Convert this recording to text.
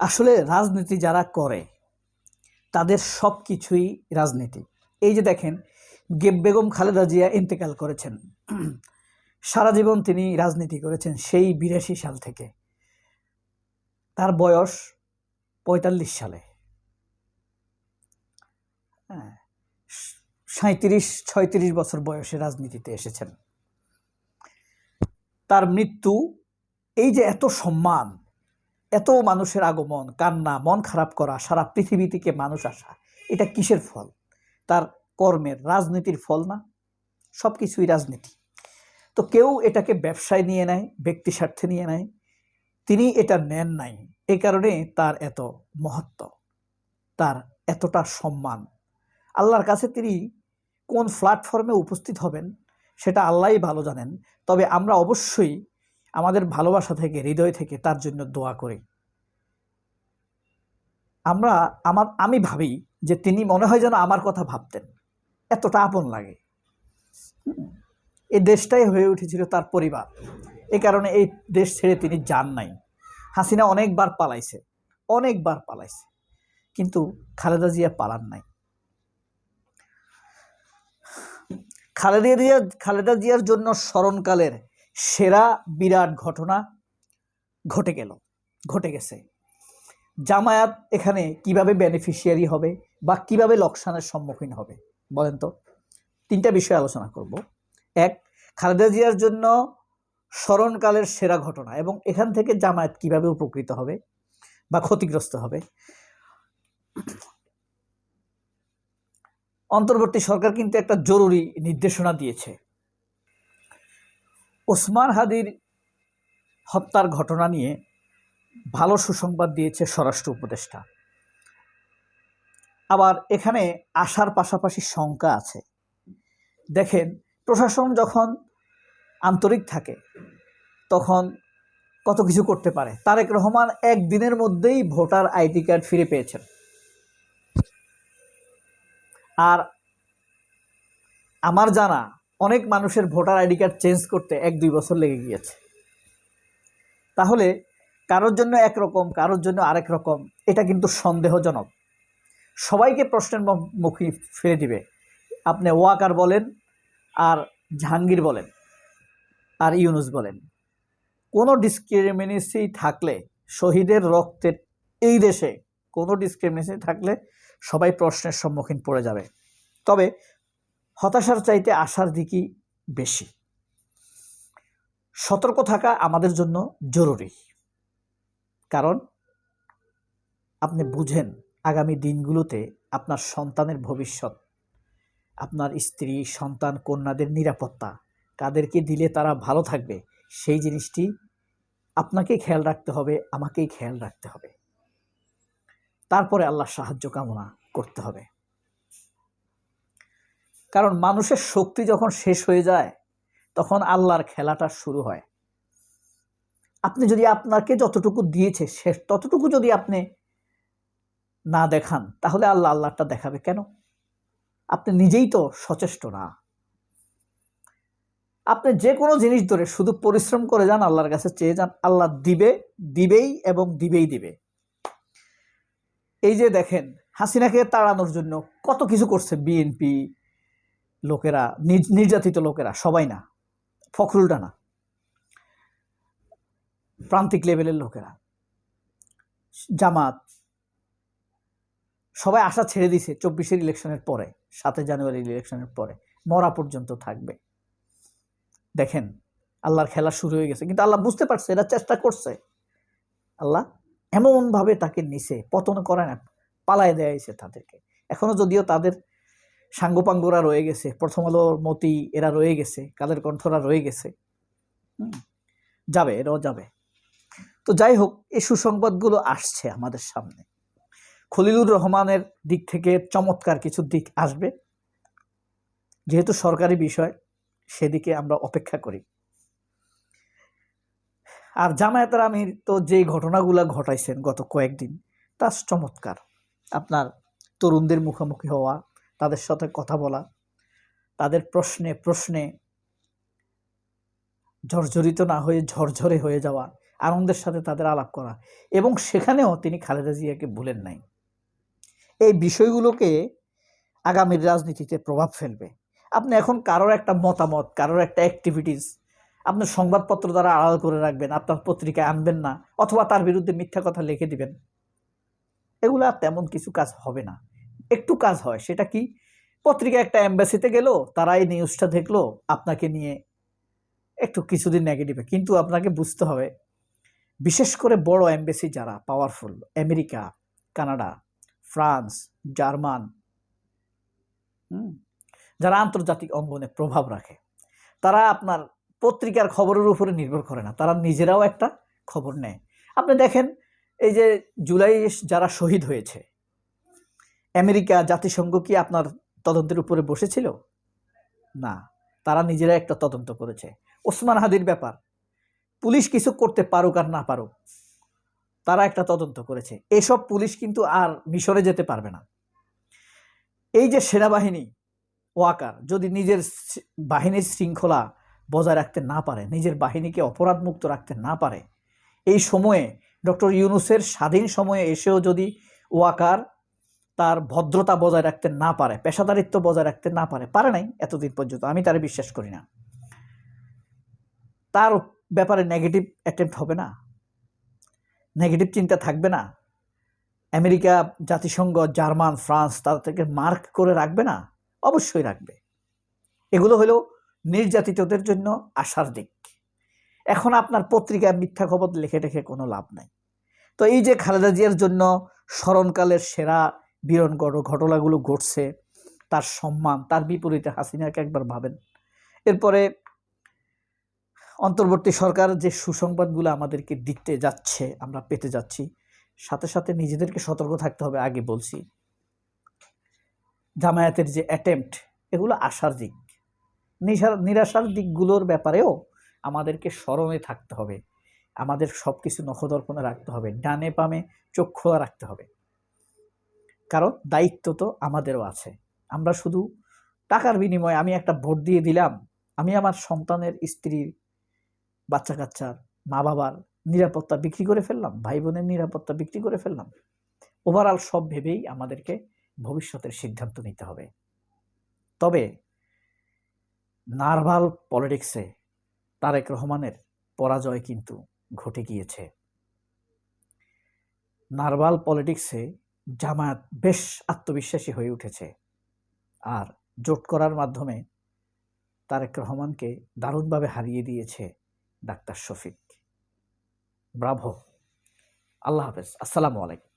আসলে রাজনীতি যারা করে তাদের সব কিছুই রাজনীতি। এই যে দেখেন, বেগম খালেদা জিয়া ইন্তেকাল করেছেন, সারা জীবন তিনি রাজনীতি করেছেন সেই ৮২ সাল থেকে। তার বয়স ৪৫ সালে, ৩৭-৩৬ বছর বয়সে রাজনীতিতে এসেছেন। তার মৃত্যু, এই যে এত সম্মান, এত মানুষের আগমন, কান্না, মন খারাপ করা, সারা পৃথিবী থেকে মানুষ আসা, এটা কিসের ফল? তার কর্মের, রাজনীতির ফল না? সব কিছুই রাজনীতি। তো কেউ এটাকে ব্যবসায় নিয়ে নেয়, ব্যক্তি স্বার্থে নিয়ে নেয়, তিনি এটা নেন নাই। এই কারণে তার এত মহত্ব, তার এতটা সম্মান। আল্লাহর কাছে তিনি কোন প্ল্যাটফর্মে উপস্থিত হবেন সেটা আল্লাহই ভালো জানেন। তবে আমরা অবশ্যই আমাদের ভালোবাসা থেকে, হৃদয় থেকে তার জন্য দোয়া করি। আমি ভাবি যে তিনি মনে হয় যেন আমার কথা ভাবতেন, এতটা আপন লাগে। এই দেশটাই হয়ে উঠেছিল তার পরিবার, এই কারণে এই দেশ ছেড়ে তিনি যান নাই। হাসিনা অনেকবার পালাইছে, কিন্তু খালেদা জিয়া পালান নাই। খালেদা জিয়ার জন্য স্মরণকালের সেরা বিরাট ঘটনা ঘটে গেছে। জামায়াত এখানে কিভাবে বেনিফিশিয়ারি হবে বা কিভাবে লোকসানের সম্মুখীন হবে বলেন তো? তিনটা বিষয় আলোচনা করব। এক, খালেদা জিয়ার জন্য স্মরণকালের সেরা ঘটনা এবং এখান থেকে জামায়াত কিভাবে উপকৃত হবে বা ক্ষতিগ্রস্ত হবে। অন্তর্বর্তী সরকার কিন্তু একটা জরুরি নির্দেশনা দিয়েছে। ওসমান হাদির হত্যার ঘটনা নিয়ে ভালো সুসংবাদ দিয়েছে স্বরাষ্ট্র উপদেষ্টা। আবার এখানে আশার পাশাপাশি শঙ্কা আছে। দেখেন, প্রশাসন যখন আন্তরিক থাকে তখন কত কিছু করতে পারে। তারেক রহমান একদিনের মধ্যেই ভোটার আইডি কার্ড ফিরে পেয়েছেন। আর আমার জানা অনেক মানুষের ভোটার আইডি কার্ড চেঞ্জ করতে ১-২ বছর লেগে গিয়েছে। তাহলে কারোর জন্য একরকম, কারোর জন্য আরেক রকম, এটা কিন্তু সন্দেহজনক। সবাইকে প্রশ্নের মুখে ফেলে দিবে। আপনি ওয়াকার বলেন, আর জাহাঙ্গীর বলেন, আর ইউনুস বলেন, কোনো ডিসক্রিমিনেসি থাকলে, শহীদের রক্তের এই দেশে কোনো ডিসক্রিমিনেসি থাকলে সবাই প্রশ্নের সম্মুখীন পড়ে যাবে। তবে হতাশার চাইতে আশার দিকই বেশি। সতর্ক থাকা আমাদের জন্য জরুরি, কারণ আপনি বুঝেন আগামী দিনগুলোতে আপনার সন্তানের ভবিষ্যৎ, আপনার স্ত্রী, সন্তান, কন্যাদের নিরাপত্তা কাদেরকে দিলে তারা ভালো থাকবে, সেই জিনিসটি আপনাকেই খেয়াল রাখতে হবে, আমাকেই খেয়াল রাখতে হবে। তারপরে আল্লাহর সাহায্য কামনা করতে হবে। কারণ মানুষের শক্তি যখন শেষ হয়ে যায় তখন আল্লাহর খেলাটা শুরু হয়। আপনি যদি আপনাকে যতটুকু দিয়েছে শেষ ততটুকু যদি আপনি না দেখান, তাহলে আল্লাহটা দেখাবে কেন? আপনি নিজেই তো সচেষ্ট না। আপনি যে কোনো জিনিস ধরে শুধু পরিশ্রম করে যান, আল্লাহর কাছে চেয়ে যান, আল্লাহ দিবেই এবং দিবে। এই যে দেখেন, হাসিনাকে তাড়ানোর জন্য কত কিছু করছে বিএনপি লোকেরা, নির্যাতিত লোকেরা, সবাই না, ফখরুলটা না, প্রান্তিক লেভেলের লোকেরা, জামাত, সবাই আশা ছেড়ে দিছে ২৪-এর ইলেকশনের পরে, ৭ জানুয়ারি ইলেকশনের পরে মরা পর্যন্ত থাকবে। দেখেন, আল্লাহর খেলা শুরু হয়ে গেছে, কিন্তু আল্লাহ বুঝতে পারছে এরা চেষ্টা করছে। আল্লাহ এমনভাবে তাকে নিচে পতন করে না, পালায় দেয়া হয়েছে তাদেরকে। এখনো যদিও তাদের সাঙ্গপাঙ্গরা রয়ে গেছে, প্রথম আলোর মতি এরা রয়ে গেছে, কাদের কণ্ঠরা রয়ে গেছে, যাবে, এরাও যাবে। তো যাই হোক, এই সুসংবাদগুলো আসছে আমাদের সামনে। খলিলুর রহমানের দিক থেকে চমৎকার কিছু দিক আসবে, যেহেতু সরকারি বিষয়, সেদিকে আমরা অপেক্ষা করি। আর জামায়াতের আমির তো যে ঘটনাগুলো ঘটাইছেন গত কয়েকদিন, তা চমৎকার। আপনার তরুণদের মুখোমুখি হওয়া, তাদের সাথে কথা বলা, তাদের প্রশ্নে জর্জরিত না হয়ে ঝরঝরে হয়ে যাওয়া, আনন্দের সাথে তাদের আলাপ করা, এবং সেখানেও তিনি খালেদা জিয়াকে ভুলেন নাই। এই বিষয়গুলোকে আগামীর রাজনীতিতে প্রভাব ফেলবে। আপনি এখন কারোর একটা মতামত, কারোর একটা অ্যাক্টিভিটিস আপনার সংবাদপত্র দ্বারা আড়াল করে রাখবেন, আপনার পত্রিকায় আনবেন না, অথবা তার বিরুদ্ধে মিথ্যা কথা লিখে দিবেন, এগুলা তেমন কিছু কাজ হবে না। একটু কাজ হয়, সেটা কি, পত্রিকা একটা এম্বাসিতে গেল, তারা এই নিউজটা দেখলো আপনাকে নিয়ে একটু কিছুদিন নেগেটিভে, কিন্তু আপনাকে বুঝতে হবে বিশেষ করে বড় এম্বাসি যারা powerful, America, Canada, France, German, যারা আন্তর্জাতিক অঙ্গনে প্রভাব রাখে, তারা আপনার পত্রিকার খবরের উপরে নির্ভর করে না, তারা নিজেরাও একটা খবর নেয়। আপনি দেখেন এই যে জুলাই যারা শহীদ হয়েছে, আমেরিকা, জাতিসংঘ কি আপনার তদন্তের উপরে বসেছিল? না, তারা নিজেরা একটা তদন্ত করেছে। ওসমান হাদির ব্যাপার, পুলিশ কিছু করতে পারুক আর না পারুক, তারা একটা তদন্ত করেছে। এসব পুলিশ কিন্তু আর মিশরে যেতে পারবে না। এই যে সেনাবাহিনী ওয়াকার যদি নিজের বাহিনীর শৃঙ্খলা বজায় রাখতে না পারে, নিজের বাহিনীকে অপরাধমুক্ত রাখতে না পারে, এই সময়ে ডক্টর ইউনূসের স্বাধীন সময়ে এসেও যদি ওয়াকার তার ভদ্রতা বজায় রাখতে না পারে, পেশাদারিত্ব বজায় রাখতে না পারে, পারে নাই এতদিন পর্যন্ত, আমি তারে বিশ্বাস করি না, তার ব্যাপারে নেগেটিভ অ্যাটেম্প্ট হবে না, নেগেটিভ চিন্তা থাকবে না, আমেরিকা, জাতিসংঘ, জার্মান, ফ্রান্স তাদেরকে মার্ক করে রাখবে না? অবশ্যই রাখবে। এগুলো হলো নির্যাতিতদের জন্য আশার দিক। এখন আপনার পত্রিকায় মিথ্যা খবর লিখে রেখে কোনো লাভ নাই। তো এই যে খালেদা জিয়ার জন্য স্মরণকালের সেরা বীরঙ্গর ঘটনাগুলো ঘটছে, তার সম্মান, তার বিপরীতে হাসিনাকে একবার ভাবেন। এরপরে অন্তর্বর্তী সরকার যে সুসংবাদগুলো আমাদেরকে দিতে যাচ্ছে, আমরা পেতে যাচ্ছি, সাথে সাথে নিজেদেরকে সতর্ক থাকতে হবে। আগে বলছি, জামায়াতের যে অ্যাটেম্পট, এগুলো আশার দিক, নিরাশার দিকগুলোর ব্যাপারেও আমাদেরকে স্মরণে থাকতে হবে। আমাদের সব কিছু নখদর্পণে রাখতে হবে, ডানে বামে চোখ খোলা রাখতে হবে, কারণ দায়িত্ব তো আমাদেরও আছে। আমরা শুধু টাকার বিনিময়ে আমি একটা ভোট দিয়ে দিলাম, আমি আমার সন্তানের, স্ত্রীর, বাচ্চা কাচ্চার, মা বাবার নিরাপত্তা বিক্রি করে ফেললাম, ভাই বোনের নিরাপত্তা বিক্রি করে ফেললাম। ওভারঅল সব ভেবেই আমাদেরকে ভবিষ্যতের সিদ্ধান্ত নিতে হবে। তবে নার্ভাল পলিটিক্সে তারেক রহমানের পরাজয় কিন্তু ঘটে গিয়েছে। নার্ভাল পলিটিক্সে জামায়াত বেশ আত্মবিশ্বাসী হয়ে উঠেছে, আর জোট করার মাধ্যমে তারেক রহমানকে দারুণভাবে হারিয়ে দিয়েছে ডাক্তার শফিক। ব্রাভো। আল্লাহ হাফেজ। আসসালামু আলাইকুম।